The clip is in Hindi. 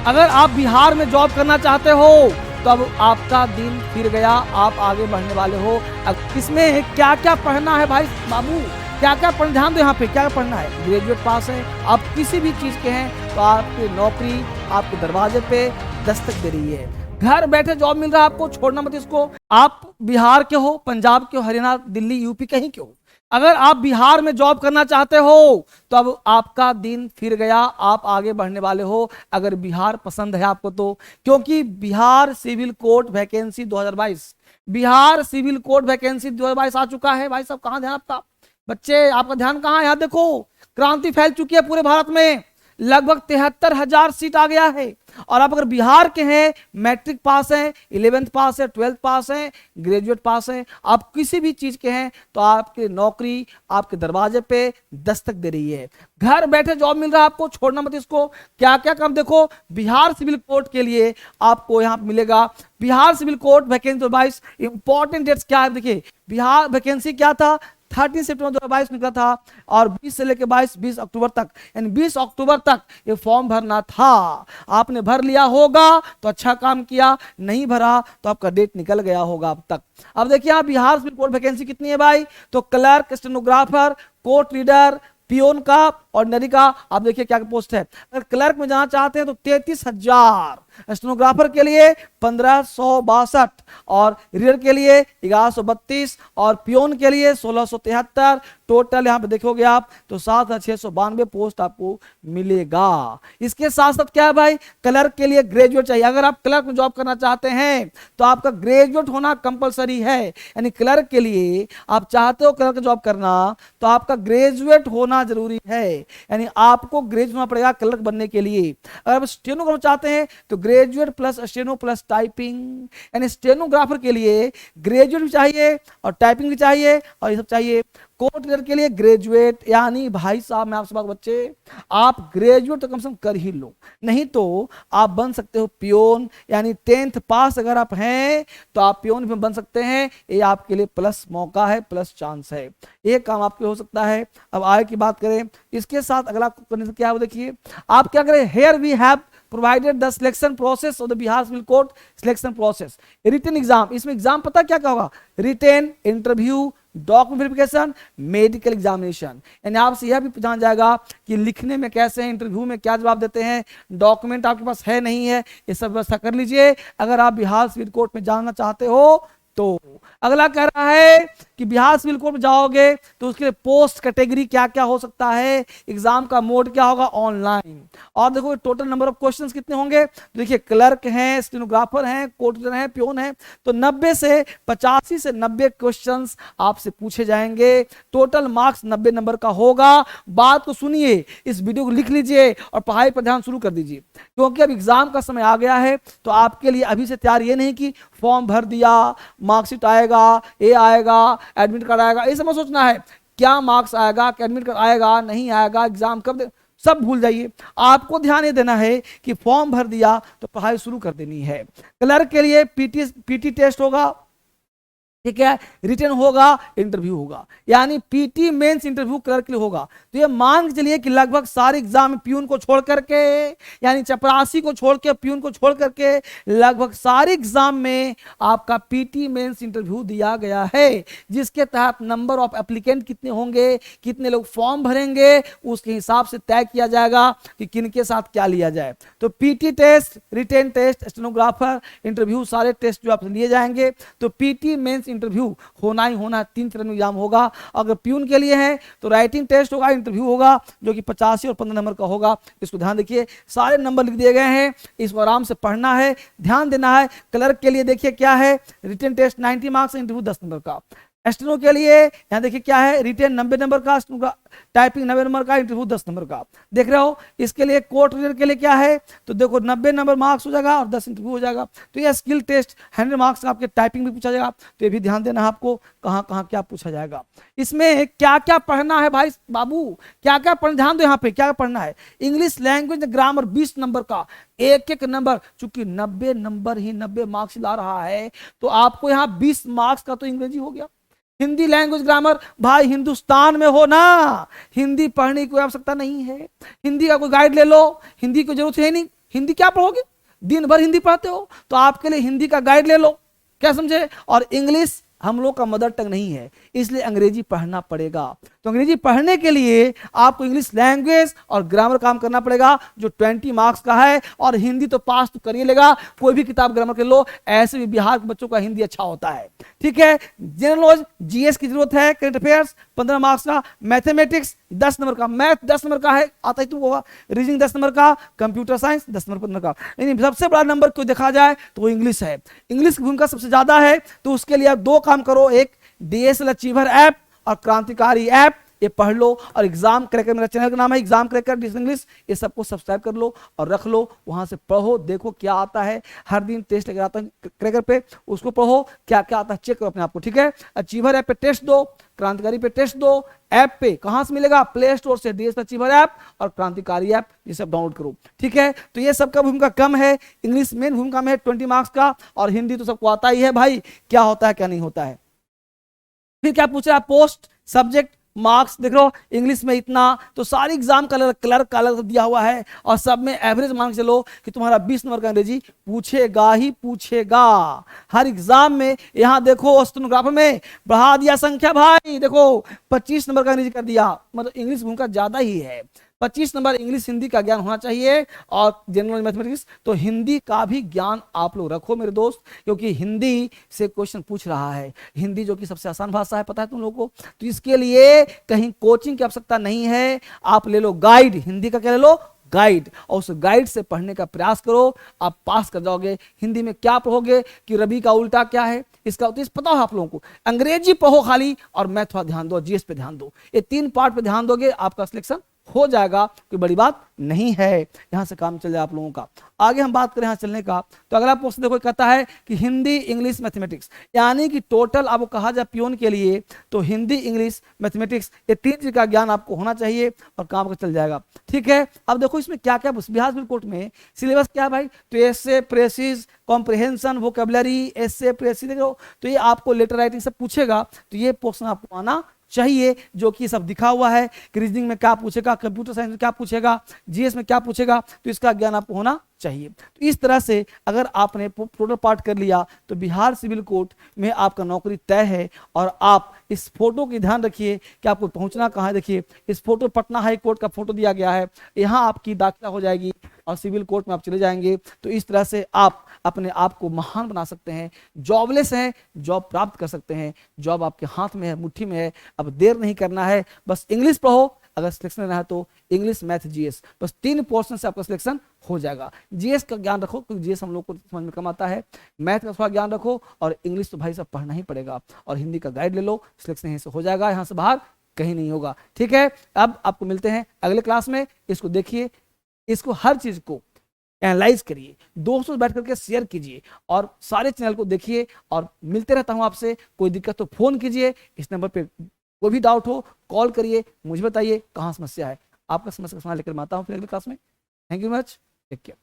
अगर आप बिहार में जॉब करना चाहते हो तो अब आपका दिन फिर गया, आप आगे बढ़ने वाले हो। अब इसमें क्या क्या पढ़ना है भाई बाबू, क्या क्या पढ़ना, ध्यान दो यहाँ पे क्या पढ़ना है। ग्रेजुएट पास है, आप किसी भी चीज के हैं तो आपकी नौकरी आपके दरवाजे पे दस्तक दे रही है। घर बैठे जॉब मिल रहा है आपको, छोड़ना मत इसको। आप बिहार के हो, पंजाब के हो, हरियाणा, दिल्ली, यूपी कहीं के हो, अगर आप बिहार में जॉब करना चाहते हो तो अब आपका दिन फिर गया, आप आगे बढ़ने वाले हो। अगर बिहार पसंद है आपको तो, क्योंकि Bihar civil court vacancy 2022, Bihar civil court vacancy 2022 आ चुका है। भाई साहब कहां ध्यान आपका, बच्चे आपका ध्यान कहां है? यहाँ देखो, क्रांति फैल चुकी है पूरे भारत में, लगभग 73,000 सीट आ गया है। और आप अगर बिहार के हैं, मैट्रिक पास हैं, 11th पास है, 12th पास है, ग्रेजुएट पास है, आप किसी भी चीज के हैं तो आपकी नौकरी आपके दरवाजे पे दस्तक दे रही है। घर बैठे जॉब मिल रहा है आपको, छोड़ना मत इसको। क्या क्या काम देखो, बिहार सिविल कोर्ट के लिए आपको यहाँ मिलेगा। Bihar civil court vacancy 2022, important dates क्या है देखिए। बिहार वैकेंसी क्या था, 30 सितंबर 2022 निकला था और 20 से लेकर 20 अक्टूबर तक, यानी 20 अक्टूबर तक ये फॉर्म भरना था। आपने भर लिया होगा तो अच्छा काम किया, नहीं भरा तो आपका डेट निकल गया होगा अब तक। अब देखिए आप बिहार सिविल कोर्ट वैकेंसी कितनी है भाई, तो clerk, stenographer, court reader, peon का और नरी का, आप देखिए क्या पोस्ट है। अगर क्लर्क में जाना चाहते हैं तो 33,000, स्टेनोग्राफर के लिए 1562 और रीडर के लिए 1132 और पियोन के लिए 1673। टोटल यहाँ पे देखोगे आप तो 7,692 पोस्ट आपको मिलेगा। इसके साथ साथ क्या है भाई, क्लर्क के लिए ग्रेजुएट चाहिए। अगर आप क्लर्क में जॉब करना चाहते हैं तो आपका ग्रेजुएट होना कंपलसरी है, यानी क्लर्क के लिए आप चाहते हो क्लर्क जॉब करना तो आपका ग्रेजुएट होना जरूरी है, यानी आपको ग्रेजुएट होना पड़ेगा क्लर्क बनने के लिए। अगर आप स्टेनो करना चाहते हैं तो graduate plus steno plus typing, यानी स्टेनोग्राफर के लिए ग्रेजुएट भी चाहिए और टाइपिंग भी चाहिए और ये सब चाहिए। कोर्ट रीडर के लिए ग्रेजुएट, यानी भाई साहब मैं आपसे बात बच्चे, आप ग्रेजुएट तो कम से कम कर ही लो, नहीं तो आप बन सकते हो पियोन, यानी 10th पास अगर आप हैं तो आप पियोन भी बन सकते हैं। ये आपके लिए प्लस मौका है, प्लस चांस है, ये काम आपके हो सकता है। अब आगे की बात करें, इसके साथ अगला करने से क्या है देखिए, आप क्या करें, here we have provided the selection process of the Bihar Civil Court selection process, written exam। इसमें एग्जाम पता क्या क्या होगा, written, interview, document verification, medical examination. यानी आपसे यह भी जान जाएगा कि लिखने में कैसे हैं, इंटरव्यू में क्या जवाब देते हैं, डॉक्यूमेंट आपके पास है नहीं है, ये सब व्यवस्था कर लीजिए अगर आप बिहार सिविल कोर्ट में जाना चाहते हो तो। अगला कह रहा है कि बिहार सिविल कोर्ट में जाओगे तो उसके लिए पोस्ट कैटेगरी क्या क्या हो सकता है, एग्जाम का मोड क्या होगा, ऑनलाइन। और देखो टोटल नंबर ऑफ क्वेश्चंस कितने होंगे, तो देखिए क्लर्क हैं, स्टेनोग्राफर हैं, कोर्ट रीडर हैं, पियोन हैं, तो 85 से 90 क्वेश्चंस आपसे पूछे जाएंगे। टोटल मार्क्स 90 नंबर का होगा। बात को सुनिए, इस वीडियो को लिख लीजिए और पढ़ाई पर ध्यान शुरू कर दीजिए, क्योंकि अब एग्जाम का समय आ गया है। तो आपके लिए अभी से तैयार ये नहीं कि फॉर्म भर दिया, मार्कशीट आएगा, ये आएगा, एडमिट कार्ड आएगा, ये सब सोचना है क्या मार्क्स आएगा, एडमिट कार्ड आएगा नहीं आएगा, एग्जाम कब सब भूल जाइए। आपको ध्यान ये देना है कि फॉर्म भर दिया तो पढ़ाई शुरू कर देनी है। क्लर्क के लिए पीटी टेस्ट होगा, ठीक है, रिटर्न होगा, इंटरव्यू होगा, यानी पीटी मेंस इंटरव्यू क्लर्क के लिए होगा। तो ये मान के चलिए कि लगभग सारे एग्जाम में पियून को छोड़ करके, यानी चपरासी को छोड़ के, पियून को छोड़ करके लगभग सारे एग्जाम में आपका पीटी मेंस इंटरव्यू दिया गया है, जिसके तहत नंबर ऑफ एप्लीकेंट कितने होंगे, कितने लोग फॉर्म भरेंगे, उसके हिसाब से तय किया जाएगा कि किनके साथ क्या लिया जाए। तो PT test, written test, stenographer, interview, सारे टेस्ट जो आपसे लिए जाएंगे। तो पीटी मेंस इंटरव्यू होना ही होना, 3 चरण में एग्जाम होगा। अगर पियून के लिए है तो राइटिंग टेस्ट होगा, इंटरव्यू होगा जो कि 85 और 15 नंबर का होगा। इसको ध्यान देखिए, सारे नंबर लिख दिए गए हैं, इसको आराम से पढ़ना है, ध्यान देना है। क्लर्क के लिए देखिए क्या है, written test 90 marks, interview 10 number का। स्टेनो के लिए यहाँ देखिए क्या है, रिटेन 90 नंबर का, टाइपिंग 90 नंबर का, इंटरव्यू 10 नंबर का, देख रहे हो। इसके लिए कोर्ट रीडर के लिए क्या है, तो देखो 90 नंबर मार्क्स हो जाएगा और 10 इंटरव्यू हो जाएगा। तो ये स्किल टेस्ट 100 मार्क्स का, आपके टाइपिंग भी पूछा जाएगा, तो ये भी ध्यान देना है आपको कहाँ कहाँ क्या पूछा जाएगा। इसमें क्या क्या पढ़ना है भाई बाबू, क्या क्या पढ़ना, ध्यान दो यहाँ पे क्या पढ़ना है। इंग्लिश लैंग्वेज ग्रामर 20 नंबर का, एक नंबर, चूंकि 90 नंबर ही 90 मार्क्स ला रहा है तो आपको यहाँ 20 मार्क्स का तो इंग्रेजी हो गया। हिंदी लैंग्वेज ग्रामर, भाई हिंदुस्तान में हो ना, हिंदी पढ़ने की कोई आवश्यकता नहीं है, हिंदी का कोई गाइड ले लो, हिंदी की जरूरत है नहीं, हिंदी क्या पढ़ोगे, दिन भर हिंदी पढ़ते हो, तो आपके लिए हिंदी का गाइड ले लो, क्या समझे। और इंग्लिश हम लोग का मदर टंग नहीं है, इसलिए अंग्रेजी पढ़ना पड़ेगा। तो अंग्रेजी पढ़ने के लिए आपको इंग्लिश लैंग्वेज और ग्रामर काम करना पड़ेगा, जो 20 मार्क्स का है। और हिंदी तो पास तो कर ही लेगा, कोई भी किताब ग्रामर के लो, ऐसे भी बिहार के बच्चों का हिंदी अच्छा होता है, ठीक है। जनरल नॉलेज, जीएस की जरूरत है, करंट अफेयर्स 15 मार्क्स का, मैथमेटिक्स 10 नंबर का, मैथ 10 नंबर का है, आता ही तुमको होगा, रीजनिंग 10 नंबर का, कंप्यूटर साइंस 10 नंबर का। लेकिन सबसे बड़ा नंबर को देखा जाए तो वो इंग्लिश है, इंग्लिश की भूमिका सबसे ज्यादा है। तो उसके लिए आप दो काम करो, एक डीएसएल अचीवर ऐप और क्रांतिकारी ऐप, ये पढ़ लो। और एग्जाम क्रैकर, मेरा चैनल का नाम है एग्जाम क्रैकर इंग्लिश, ये सबको सब्सक्राइब कर लो और रख लो, वहां से पढ़ो, देखो क्या आता है। हर दिन टेस्ट लेकर आता है क्रैकर पे, उसको पढ़ो, क्या क्या आता है चेक करो अपने आप को, ठीक है। अचीवर ऐप पे टेस्ट दो, क्रांतिकारी पे टेस्ट दो। ऐप पे कहां से मिलेगा, प्ले स्टोर से डीएस अचीवर ऐप और क्रांतिकारी ऐप, ये सब डाउनलोड करो, ठीक है। तो ये सबका भूमिका कम है, इंग्लिश मेन भूमिका में है 20 मार्क्स का, और हिंदी तो सबको आता ही है भाई, क्या होता है क्या नहीं होता है। फिर क्या पूछा, पोस्ट सब्जेक्ट मार्क्स देख लो, इंग्लिश में इतना, तो सारी एग्जाम का क्लर्क का अलग दिया हुआ है, और सब में एवरेज मान के चलो कि तुम्हारा 20 नंबर का अंग्रेजी पूछेगा ही पूछेगा हर एग्जाम में। यहां देखो स्टेनोग्राफर में बढ़ा दिया संख्या भाई, देखो 25 नंबर का अंग्रेजी कर दिया, मतलब इंग्लिश भूमिका ज्यादा ही है। 25 नंबर इंग्लिश हिंदी का ज्ञान होना चाहिए, और जनरल मैथमेटिक्स तो हिंदी का भी ज्ञान आप लोग रखो मेरे दोस्त, क्योंकि हिंदी से क्वेश्चन पूछ रहा है, हिंदी जो कि सबसे आसान भाषा है, पता है तुम लोगों को। तो इसके लिए कहीं कोचिंग की आवश्यकता नहीं है, आप ले लो गाइड, हिंदी का क्या ले लो, गाइड, और उस गाइड से पढ़ने का प्रयास करो, आप पास कर जाओगे। हिंदी में क्या पढ़ोगे कि रवि का उल्टा क्या है, इसका तो पता हो आप लोगों को। अंग्रेजी पढ़ो खाली, और मैथ थोड़ा ध्यान दो, जीएस पे ध्यान दो, ये 3 पार्ट पे ध्यान दोगे, आपका सिलेक्शन हो जाएगा, कोई बड़ी बात नहीं है, यहां से काम चल जाए आप लोगों का। आगे हम बात करें यहां चलने का, तो अगला प्रश्न देखो कहता है कि हिंदी इंग्लिश मैथमेटिक्स, यानी कि टोटल आपको कहा जाए पियोन के लिए तो हिंदी इंग्लिश मैथमेटिक्स, ये 3 चीज का ज्ञान आपको होना चाहिए और काम का चल जाएगा, ठीक है। अब देखो इसमें क्या क्या बिहार सिविल कोर्ट में सिलेबस क्या है भाई, तो एसे, प्रेसिस, कॉम्प्रिहेंशन, वोकेबलरी, एसे, प्रेसिस, देखो तो ये आपको लेटर राइटिंग सब पूछेगा, तो ये प्रश्न आपको आना चाहिए, जो कि सब दिखा हुआ है कि रीजनिंग में क्या पूछेगा, कंप्यूटर साइंस में क्या पूछेगा, जीएस में क्या पूछेगा, तो इसका ज्ञान आपको होना चाहिए। तो इस तरह से अगर आपने टोटल पार्ट कर लिया तो बिहार सिविल कोर्ट में आपका नौकरी तय है। और आप इस फोटो की ध्यान रखिए कि आपको पहुंचना कहाँ है। देखिए इस फोटो पटना हाई कोर्ट का फोटो दिया गया है, यहाँ आपकी दाखिला हो जाएगी और सिविल कोर्ट में आप चले जाएंगे। तो इस तरह से आप अपने आप को महान बना सकते हैं, जॉबलेस हैं, जॉब प्राप्त कर सकते हैं, जॉब आपके हाथ में है, मुट्ठी में है। अब देर नहीं करना है, बस इंग्लिश पढ़ो, अगर सिलेक्शन लेना है तो इंग्लिश, मैथ, जीएस, बस 3 पोर्शन से आपका सिलेक्शन हो जाएगा। जीएस का ज्ञान रखो क्योंकि जीएस हम लोग को समझ में कम आता है, मैथ का थोड़ा ज्ञान रखो, और इंग्लिश तो भाई साहब पढ़ना ही पड़ेगा, और हिंदी का गाइड ले लो, सिलेक्शन यहीं से हो जाएगा, यहाँ से बाहर कहीं नहीं होगा, ठीक है। अब आपको मिलते हैं अगले क्लास में, इसको देखिए, इसको हर चीज को एनालाइज करिए, दोस्तों से बैठ करके शेयर कीजिए, और सारे चैनल को देखिए, और मिलते रहता हूं आपसे। कोई दिक्कत तो फोन कीजिए, इस नंबर पे कोई भी डाउट हो कॉल करिए, मुझे बताइए कहाँ समस्या है, आपका समस्या का समाधान लेकर मैं आता हूँ फिर अगले क्लास में। Thank you much, take care.